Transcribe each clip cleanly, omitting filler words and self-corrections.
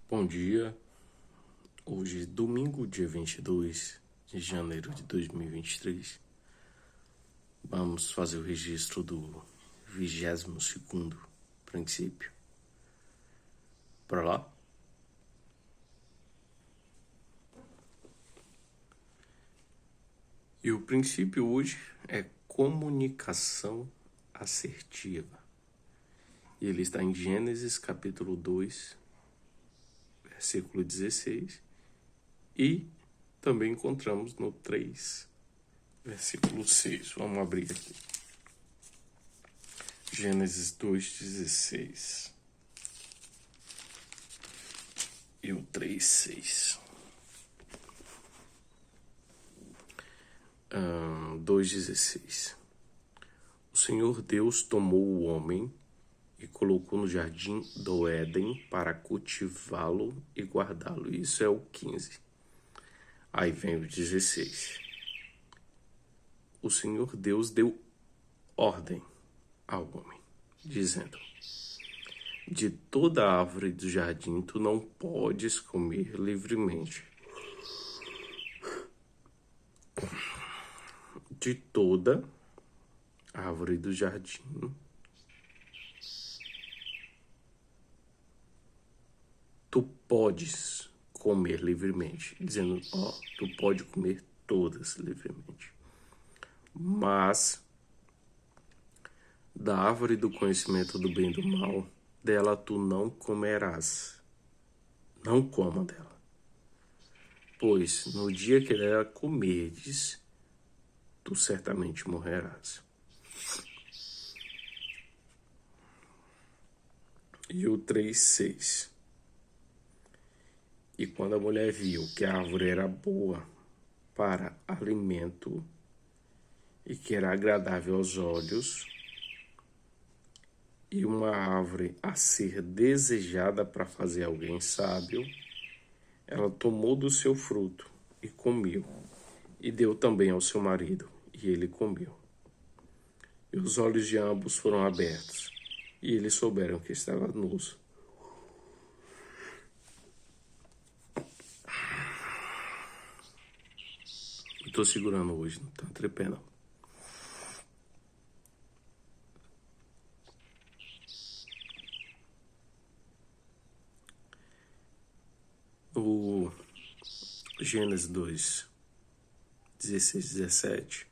Bom dia, hoje domingo, dia 22 de janeiro de 2023, vamos fazer o registro do 22º princípio. Para lá? E o princípio hoje é comunicação assertiva. E ele está em Gênesis capítulo 2, versículo 16, e também encontramos no 3, versículo 6. Vamos abrir aqui. Gênesis 2:16 e o 3:6. 2:16. O Senhor Deus tomou o homem e colocou no jardim do Éden para cultivá-lo e guardá-lo. Isso é o 15. Aí vem o 16. O Senhor Deus deu ordem ao homem, dizendo: de toda árvore do jardim tu não podes comer livremente. De toda árvore do jardim tu podes comer livremente, dizendo, tu pode comer todas livremente. Mas da árvore do conhecimento do bem e do mal, dela tu não comerás. Não coma dela. Pois no dia que dela comerdes, tu certamente morrerás. E o 3:6. E quando a mulher viu que a árvore era boa para alimento e que era agradável aos olhos, e uma árvore a ser desejada para fazer alguém sábio, ela tomou do seu fruto e comeu, e deu também ao seu marido, e ele comeu. E os olhos de ambos foram abertos, e eles souberam que estava nus. Estou segurando hoje, não está trepé não. O Gênesis 2, 16, 17,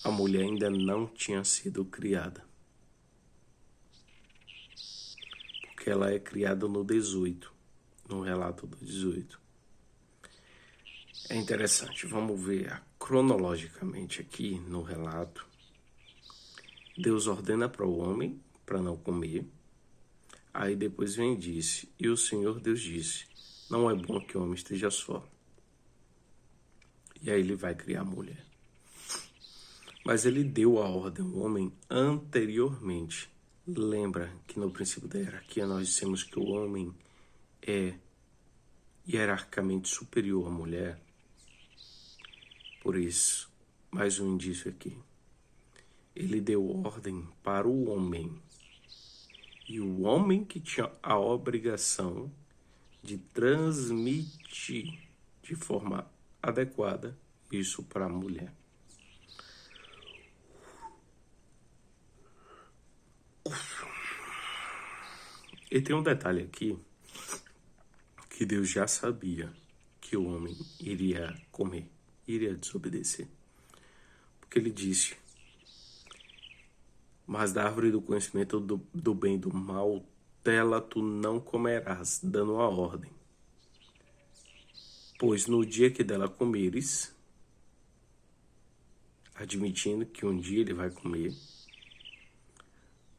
a mulher ainda não tinha sido criada. Porque ela é criada no 18, no relato do 18. É interessante, vamos ver cronologicamente aqui no relato. Deus ordena para o homem para não comer. Aí depois vem e disse, e o Senhor Deus disse, não é bom que o homem esteja só. E aí ele vai criar a mulher. Mas ele deu a ordem ao homem anteriormente. Lembra que no princípio da hierarquia nós dissemos que o homem é hierarquicamente superior à mulher? Por isso, mais um indício aqui. Ele deu ordem para o homem. E o homem que tinha a obrigação de transmitir de forma adequada isso para a mulher. E tem um detalhe aqui, que Deus já sabia que o homem iria comer, iria desobedecer. Porque ele disse, mas da árvore do conhecimento do bem e do mal, dela tu não comerás, dando a ordem. Pois no dia que dela comeres, admitindo que um dia ele vai comer,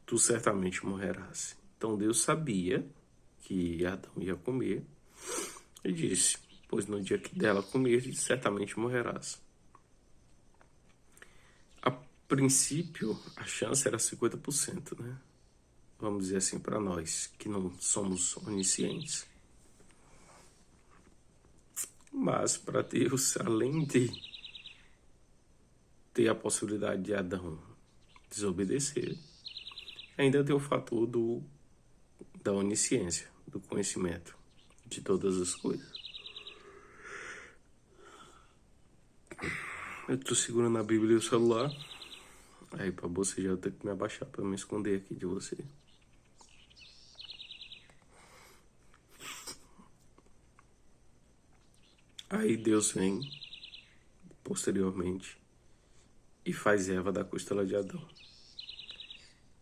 tu certamente morrerás. Então Deus sabia que Adão ia comer e disse, pois no dia que dela comeres, certamente morrerás. A princípio, a chance era 50%, né? Vamos dizer assim para nós, que não somos oniscientes. Mas para Deus, além de ter a possibilidade de Adão desobedecer, ainda tem o fator da onisciência, do conhecimento. de todas as coisas. Eu tô segurando a Bíblia e o celular. Aí pra você já ter que me abaixar pra me esconder aqui de você. Aí Deus vem, posteriormente, e faz Eva da costela de Adão.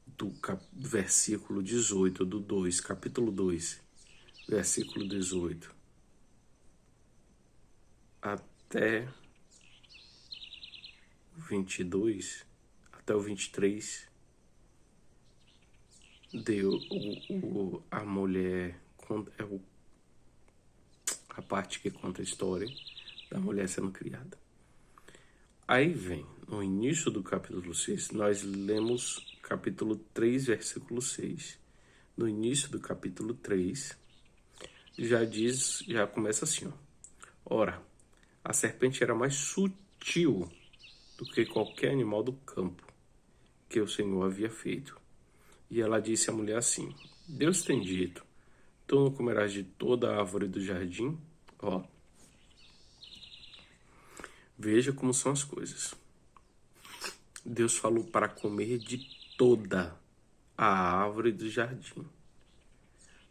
Do versículo 18 do 2, capítulo 2, versículo 18, até 22, até o 23, deu a mulher, a parte que conta a história da mulher sendo criada. Aí vem, no início do capítulo 6, nós lemos capítulo 3, versículo 6. No início do capítulo 3, já começa assim, ó. Ora, a serpente era mais sutil do que qualquer animal do campo que o Senhor havia feito. E ela disse à mulher assim: Deus tem dito, tu não comerás de toda a árvore do jardim? Ó, veja como são as coisas. Deus falou para comer de toda a árvore do jardim.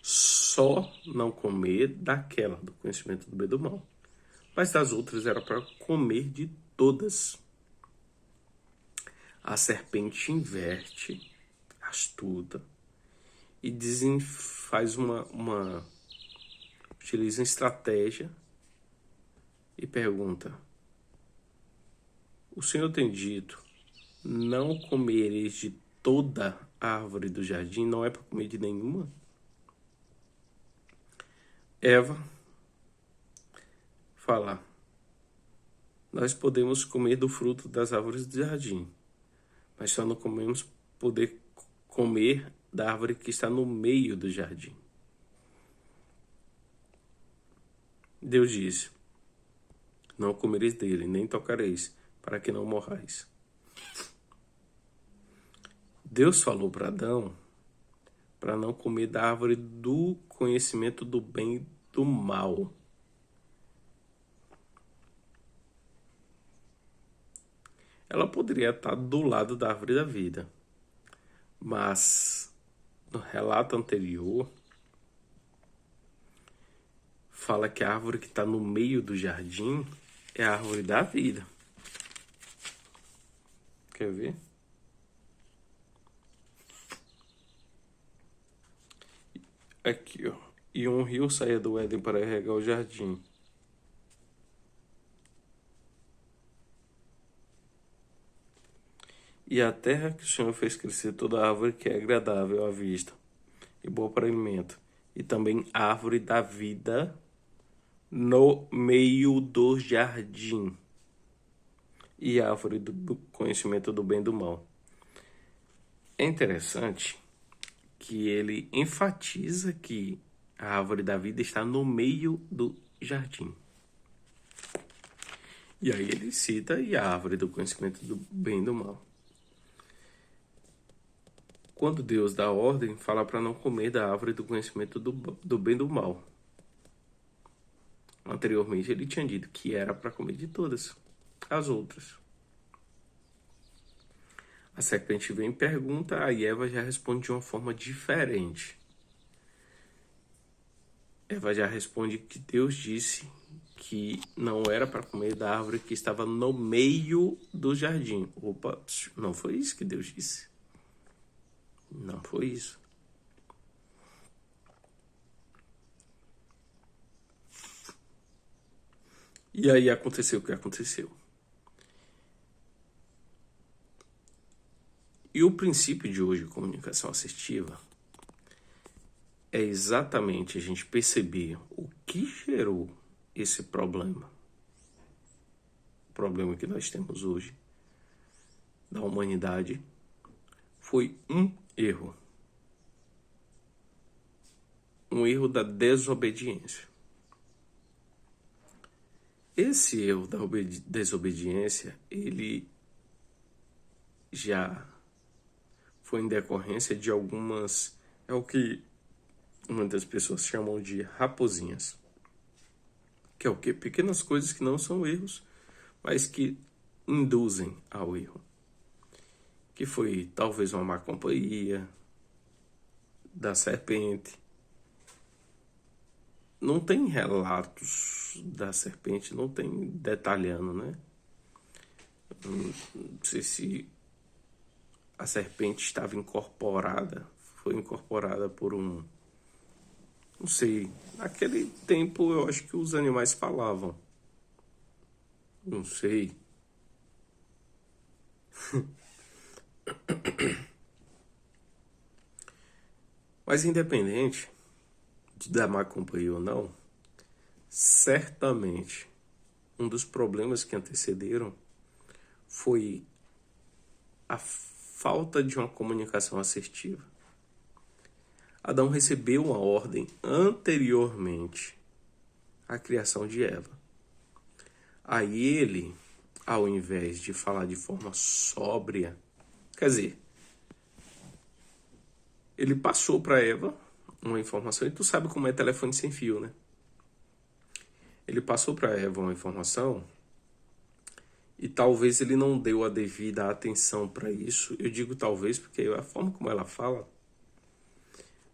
Só não comer daquela, do conhecimento do bem e do mal. Mas das outras era para comer de todas. A serpente inverte, astuta, e utiliza uma estratégia e pergunta: o Senhor tem dito, não comereis de toda a árvore do jardim, não é para comer de nenhuma? Eva fala: nós podemos comer do fruto das árvores do jardim, mas só não comemos poder comer da árvore que está no meio do jardim. Deus disse: não comereis dele, nem tocareis, para que não morrais. Deus falou para Adão para não comer da árvore do conhecimento do bem e do mal. Ela poderia estar do lado da árvore da vida, mas no relato anterior fala que a árvore que está no meio do jardim é a árvore da vida. Quer ver? Aqui, ó. E um rio saía do Éden para regar o jardim. E a terra que o Senhor fez crescer toda árvore que é agradável à vista e boa para alimento, e também a árvore da vida no meio do jardim, e a árvore do conhecimento do bem e do mal. É interessante que ele enfatiza que a árvore da vida está no meio do jardim. E aí ele cita e a árvore do conhecimento do bem e do mal. Quando Deus dá ordem, fala para não comer da árvore do conhecimento do bem e do mal. Anteriormente ele tinha dito que era para comer de todas as outras. A serpente vem e pergunta, aí Eva já responde de uma forma diferente. Eva já responde que Deus disse que não era para comer da árvore que estava no meio do jardim. Opa, não foi isso que Deus disse. Não foi isso. E aí aconteceu o que aconteceu. E o princípio de hoje de comunicação assertiva é exatamente a gente perceber o que gerou esse problema. O problema que nós temos hoje da humanidade foi um erro. Um erro da desobediência. Esse erro da desobediência, ele já foi em decorrência de algumas... É o que muitas pessoas chamam de raposinhas. Que é o quê? Pequenas coisas que não são erros, mas que induzem ao erro. Que foi talvez uma má companhia da serpente. Não tem relatos da serpente, não tem detalhando, né? Não sei se a serpente estava incorporada, foi incorporada por um... Não sei, naquele tempo eu acho que os animais falavam. Não sei. Mas independente de dar má companhia ou não, certamente um dos problemas que antecederam foi a falta de uma comunicação assertiva. Adão recebeu uma ordem anteriormente à criação de Eva. Aí ele, ao invés de falar de forma sóbria, quer dizer, ele passou para Eva uma informação, e tu sabe como é telefone sem fio, né? Ele passou para Eva uma informação e talvez ele não deu a devida atenção para isso. Eu digo talvez porque a forma como ela fala,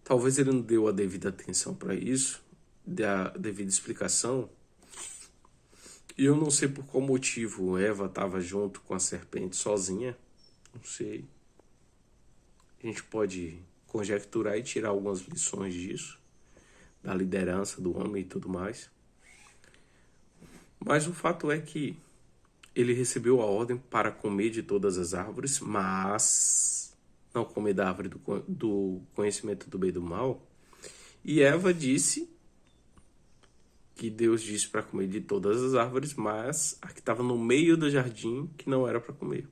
talvez ele não deu a devida atenção para isso, da devida explicação. E eu não sei por qual motivo Eva estava junto com a serpente sozinha. Não sei. A gente pode conjecturar e tirar algumas lições disso, da liderança do homem e tudo mais. Mas o fato é que ele recebeu a ordem para comer de todas as árvores, mas não comer da árvore do conhecimento do bem e do mal. E Eva disse que Deus disse para comer de todas as árvores, mas a que estava no meio do jardim que não era para comer.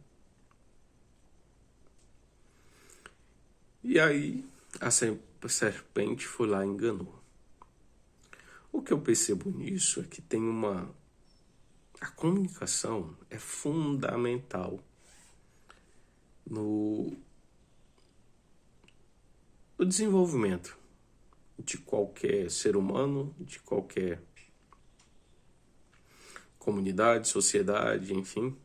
E aí a serpente foi lá e enganou. O que eu percebo nisso é que tem uma... A comunicação é fundamental no desenvolvimento de qualquer ser humano, de qualquer comunidade, sociedade, enfim.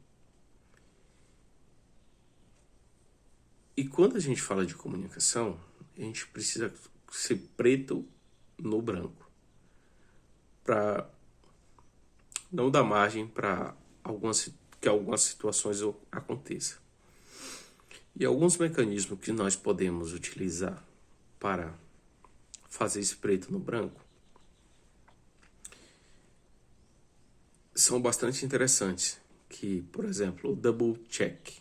E quando a gente fala de comunicação, a gente precisa ser preto no branco, para não dar margem para que algumas situações aconteçam. E alguns mecanismos que nós podemos utilizar para fazer esse preto no branco são bastante interessantes, que, por exemplo, o double check,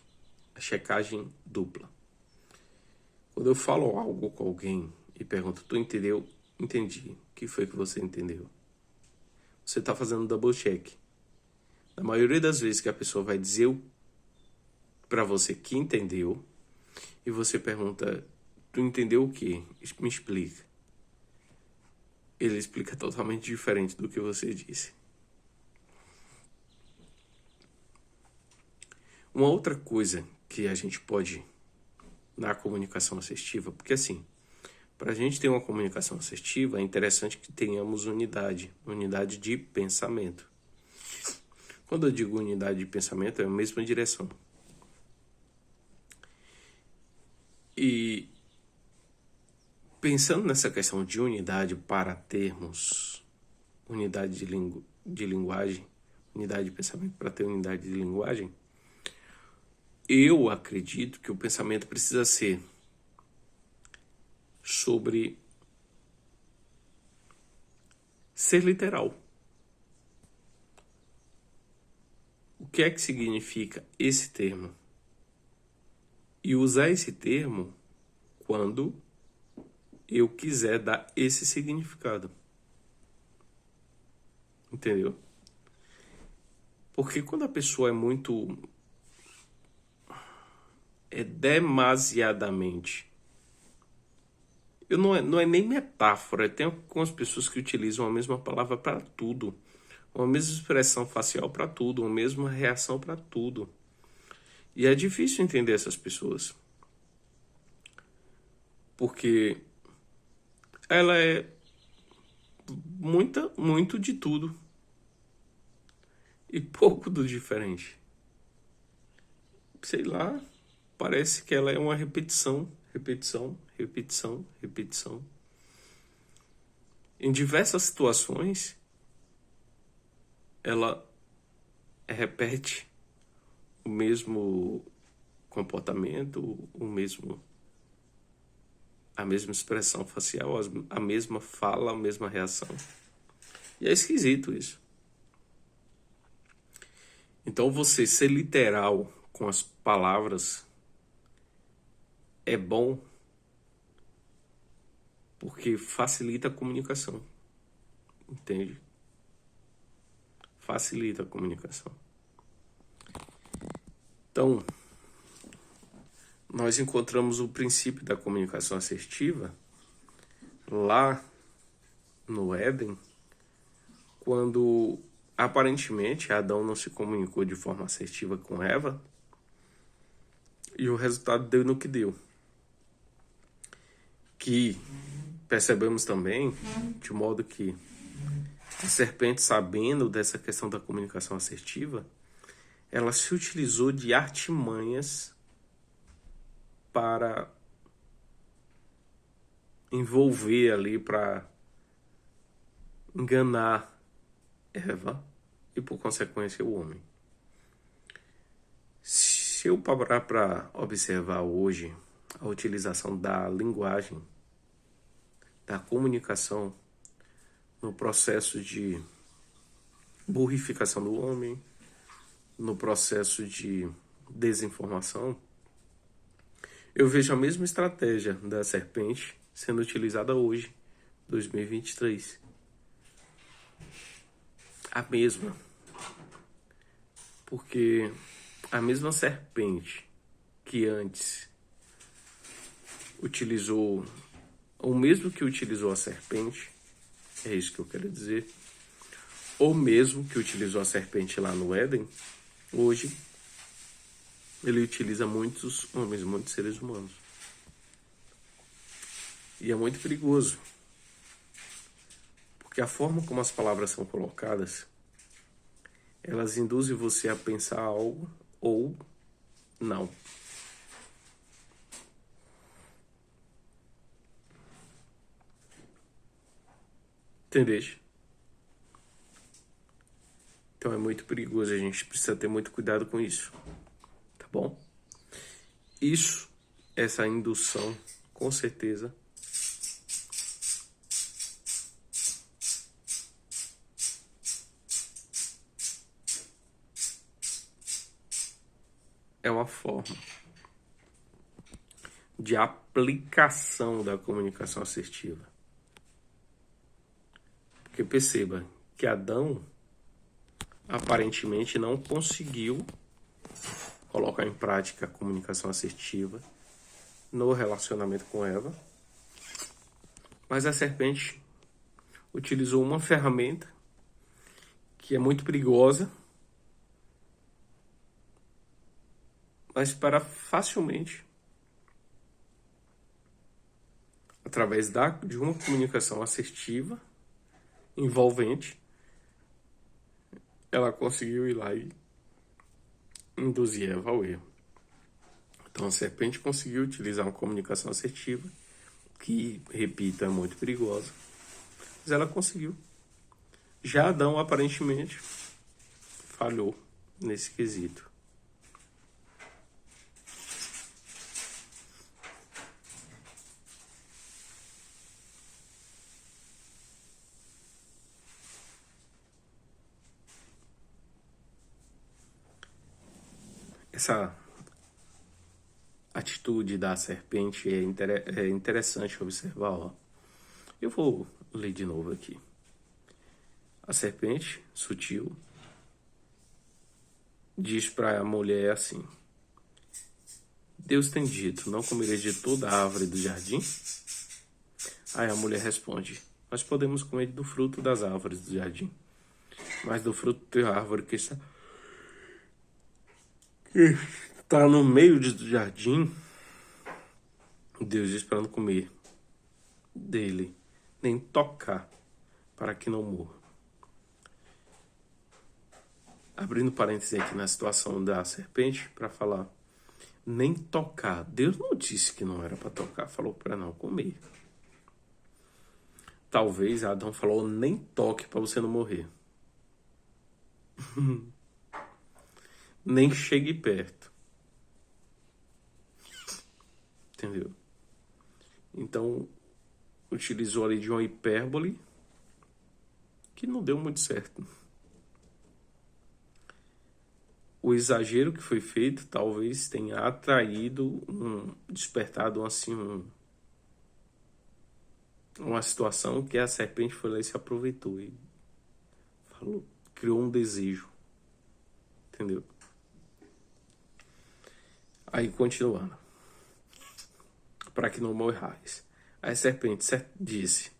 a checagem dupla. Quando eu falo algo com alguém e pergunto, tu entendeu? Entendi. O que foi que você entendeu? Você está fazendo double check. Na maioria das vezes que a pessoa vai dizer para você que entendeu, e você pergunta, tu entendeu o quê? Me explica. Ele explica totalmente diferente do que você disse. Uma outra coisa que a gente pode, na comunicação assertiva, porque assim, para a gente ter uma comunicação assertiva, é interessante que tenhamos unidade de pensamento. Quando eu digo unidade de pensamento, é a mesma direção. E pensando nessa questão de unidade para termos unidade de linguagem, unidade de pensamento para ter unidade de linguagem, eu acredito que o pensamento precisa ser sobre ser literal. O que é que significa esse termo? E usar esse termo quando eu quiser dar esse significado. Entendeu? Porque quando a pessoa é demasiadamente... Não é nem metáfora. Tem algumas pessoas que utilizam a mesma palavra para tudo. Uma mesma expressão facial para tudo. Uma mesma reação para tudo. E é difícil entender essas pessoas. Porque ela é muito de tudo e pouco do diferente. Sei lá, parece que ela é uma repetição, repetição, repetição, repetição. Em diversas situações, ela repete o mesmo comportamento, a mesma expressão facial, a mesma fala, a mesma reação. E é esquisito isso. Então você ser literal com as palavras é bom porque facilita a comunicação. Entende? Facilita a comunicação. Então, nós encontramos o princípio da comunicação assertiva lá no Éden, quando aparentemente Adão não se comunicou de forma assertiva com Eva, e o resultado deu no que deu. Que percebemos também, de modo que a serpente, sabendo dessa questão da comunicação assertiva, ela se utilizou de artimanhas para envolver ali, para enganar Eva e, por consequência, o homem. Se eu parar para observar hoje a utilização da linguagem, da comunicação no processo de burrificação do homem, no processo de desinformação, eu vejo a mesma estratégia da serpente sendo utilizada hoje, 2023. A mesma. Porque a mesma serpente que antes utilizou, o mesmo que utilizou a serpente, é isso que eu quero dizer, ou mesmo que utilizou a serpente lá no Éden, hoje ele utiliza muitos homens, muitos seres humanos. E é muito perigoso, porque a forma como as palavras são colocadas, elas induzem você a pensar algo ou não. Entendeste? Então é muito perigoso, a gente precisa ter muito cuidado com isso. Tá bom? Isso, essa indução, com certeza, é uma forma de aplicação da comunicação assertiva. Porque perceba que Adão aparentemente não conseguiu colocar em prática a comunicação assertiva no relacionamento com Eva, mas a serpente utilizou uma ferramenta que é muito perigosa, mas para facilmente, através de uma comunicação assertiva, envolvente, ela conseguiu ir lá e induzir Eva ao erro. Então a serpente conseguiu utilizar uma comunicação assertiva, que, repito, é muito perigosa, mas ela conseguiu. Já Adão, aparentemente, falhou nesse quesito. Essa atitude da serpente é interessante observar. Ó. Eu vou ler de novo aqui. A serpente, sutil, diz para a mulher assim: Deus tem dito, não comereis de toda a árvore do jardim? Aí a mulher responde: nós podemos comer do fruto das árvores do jardim, mas do fruto da árvore que está no meio do jardim, Deus diz para não comer dele, nem tocar, para que não morra. Abrindo parênteses aqui na situação da serpente, para falar, nem tocar. Deus não disse que não era para tocar, falou para não comer. Talvez Adão falou, nem toque para você não morrer. Nem chegue perto. Entendeu? Então, utilizou ali de uma hipérbole que não deu muito certo. O exagero que foi feito talvez tenha atraído, despertado assim, uma situação que a serpente foi lá e se aproveitou e falou, criou um desejo. Entendeu? Aí, continuando. Para que não morrais. Aí a serpente disse,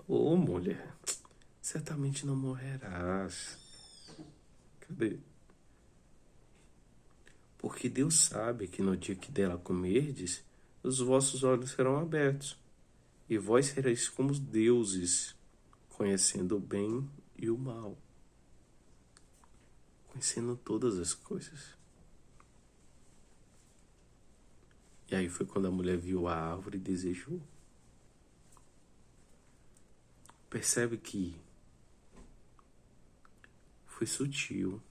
ô mulher, certamente não morrerás. Cadê? Porque Deus sabe que no dia que dela comerdes, os vossos olhos serão abertos, e vós sereis como os deuses, conhecendo o bem e o mal, conhecendo todas as coisas. E aí foi quando a mulher viu a árvore e desejou. Percebe que foi sutil.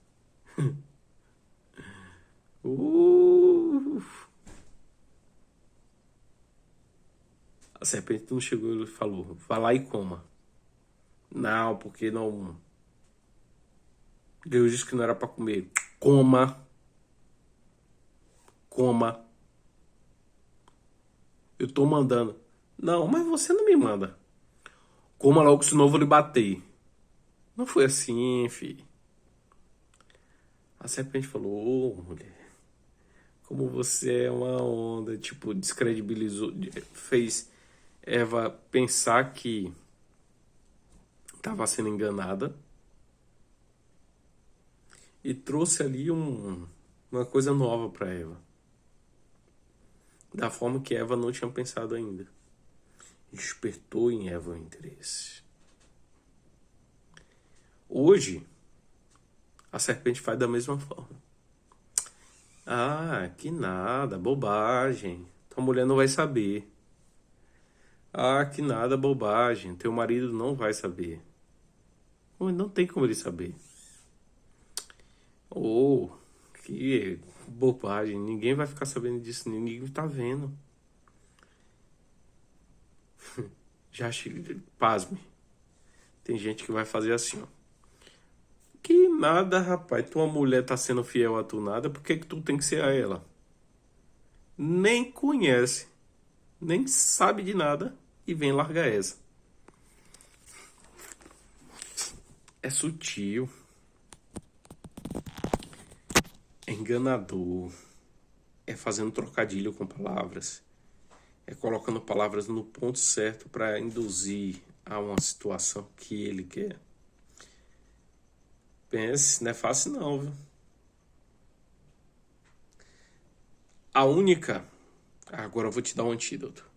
A serpente não chegou e falou, vá lá e coma. Não, porque não... Deus disse que não era para comer. Coma. Coma. Eu tô mandando. Não, mas você não me manda. Coma logo, senão eu vou lhe bater. Não foi assim, filho. A serpente falou, ô mulher, como você é uma onda, tipo, descredibilizou, fez Eva pensar que estava sendo enganada e trouxe ali uma coisa nova para Eva, da forma que Eva não tinha pensado ainda. Despertou em Eva o interesse. Hoje, a serpente faz da mesma forma. Ah, que nada, bobagem. Tua mulher não vai saber. Ah, que nada, bobagem. Teu marido não vai saber. Não tem como ele saber. Oh, que bobagem. Ninguém vai ficar sabendo disso. Ninguém tá vendo. Já, pasme. Tem gente que vai fazer assim, ó. Que nada, rapaz. Tua mulher tá sendo fiel a tu nada. Por que tu tem que ser a ela? Nem conhece. Nem sabe de nada. E vem largar essa. É sutil. É enganador. É fazendo trocadilho com palavras. É colocando palavras no ponto certo para induzir a uma situação que ele quer. Pense, não é fácil não, viu? Agora eu vou te dar um antídoto.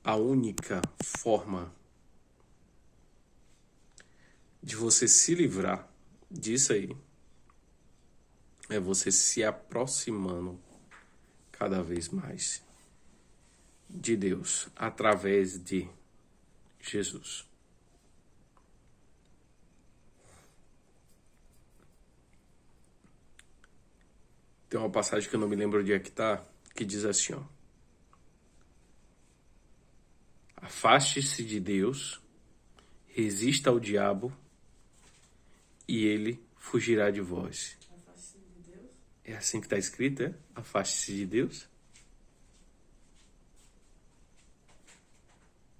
A única forma de você se livrar disso aí é você se aproximando cada vez mais de Deus através de Jesus. Tem uma passagem que eu não me lembro onde é que tá, que diz assim, ó. Afaste-se de Deus, resista ao diabo e ele fugirá de vós. Afaste-se de Deus? É assim que está escrito, é? Afaste-se de Deus.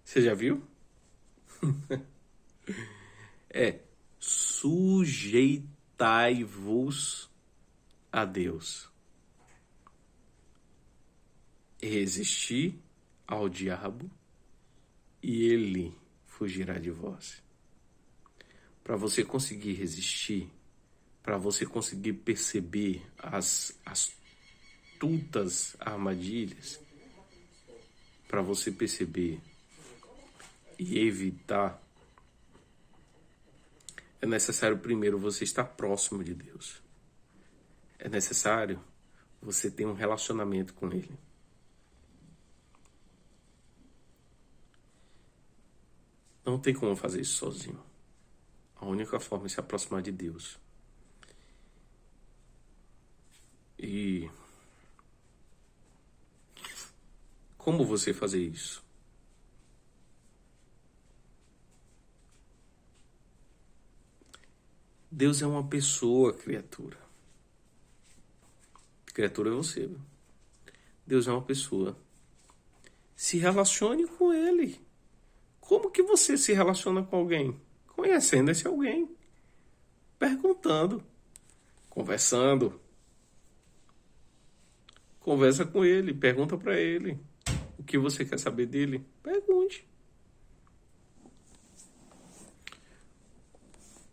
Você já viu? É, sujeitai-vos a Deus. Resistir ao diabo e ele fugirá de vós. Para você conseguir resistir, para você conseguir perceber as astutas armadilhas, para você perceber e evitar, é necessário primeiro você estar próximo de Deus. É necessário você ter um relacionamento com Ele. Não tem como fazer isso sozinho. A única forma é se aproximar de Deus. E como você fazer isso? Deus é uma pessoa, criatura. Criatura é você. Viu? Deus é uma pessoa. Se relacione com Ele. Como que você se relaciona com alguém? Conhecendo esse alguém. Perguntando. Conversando. Conversa com ele. Pergunta para ele. O que você quer saber dele? Pergunte.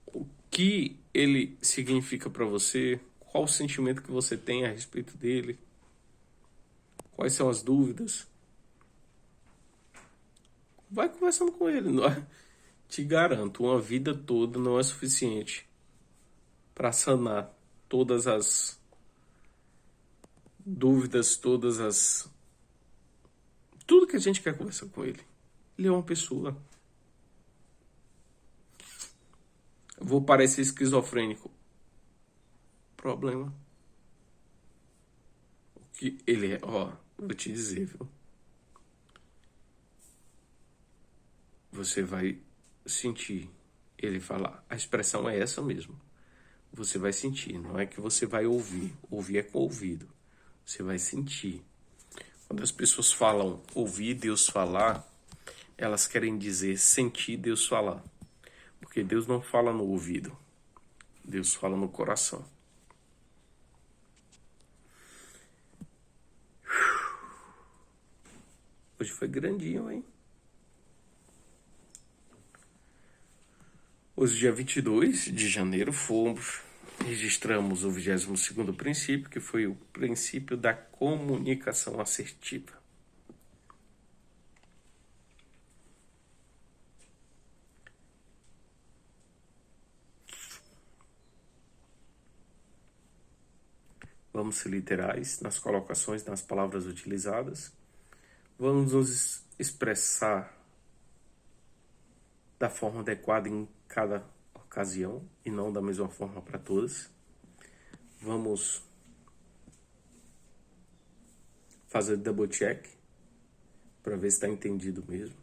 O que ele significa para você? Qual o sentimento que você tem a respeito dele? Quais são as dúvidas? Vai conversando com ele. Te garanto, uma vida toda não é suficiente para sanar todas as dúvidas, tudo que a gente quer conversar com ele. Ele é uma pessoa. Eu vou parecer esquizofrênico. Problema. O que ele é, vou te dizer, viu? Você vai sentir ele falar. A expressão é essa mesmo. Você vai sentir, não é que você vai ouvir. Ouvir é com o ouvido. Você vai sentir. Quando as pessoas falam ouvir Deus falar, elas querem dizer sentir Deus falar. Porque Deus não fala no ouvido. Deus fala no coração. Hoje foi grandinho, hein? Hoje, dia 22 de janeiro, registramos o 22º princípio, que foi o princípio da comunicação assertiva. Vamos ser literais nas colocações, nas palavras utilizadas. Vamos nos expressar da forma adequada em cada ocasião e não da mesma forma para todas. Vamos fazer double check para ver se está entendido mesmo.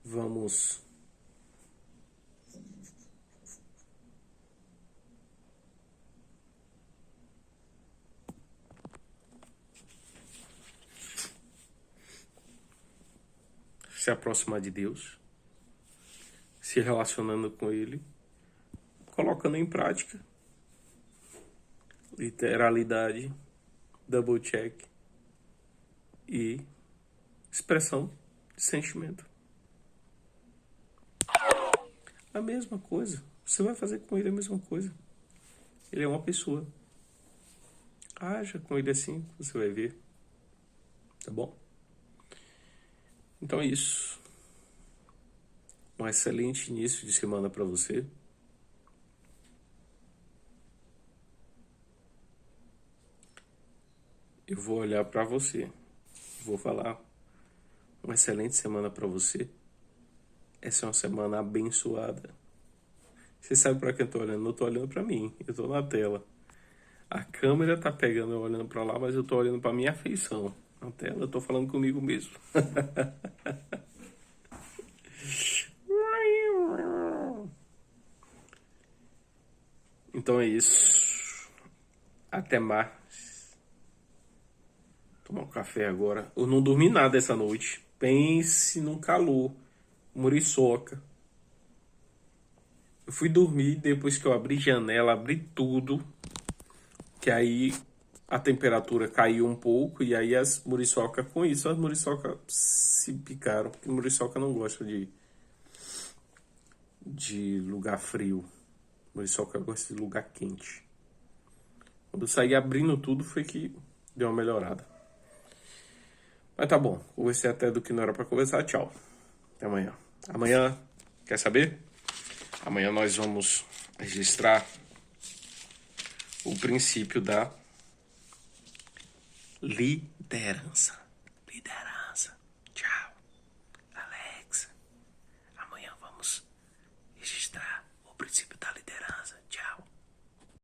Vamos se aproximar de Deus, se relacionando com Ele, colocando em prática literalidade, double check e expressão de sentimento. A mesma coisa. Você vai fazer com ele a mesma coisa. Ele é uma pessoa. Haja com ele assim, você vai ver. Tá bom? Então é isso. Um excelente início de semana para você. Eu vou olhar para você. Vou falar. Uma excelente semana para você. Essa é uma semana abençoada. Você sabe para quem eu tô olhando? Não tô olhando para mim. Eu tô na tela. A câmera tá pegando eu olhando para lá, mas eu tô olhando para minha afeição. Na tela eu tô falando comigo mesmo. Então é isso. Até mais. Tomar um café agora. Eu não dormi nada essa noite. Pense num calor. Muriçoca. Eu fui dormir depois que eu abri janela, abri tudo. Que aí a temperatura caiu um pouco. E aí as muriçocas, com isso, as muriçocas se picaram. Porque muriçoca não gosta de lugar frio. Muriçoca gosta de lugar quente. Quando eu saí abrindo tudo foi que deu uma melhorada. Mas tá bom, conversei até do que não era para conversar. Tchau. Até amanhã. Amanhã, quer saber? Amanhã nós vamos registrar o princípio da liderança. Liderança.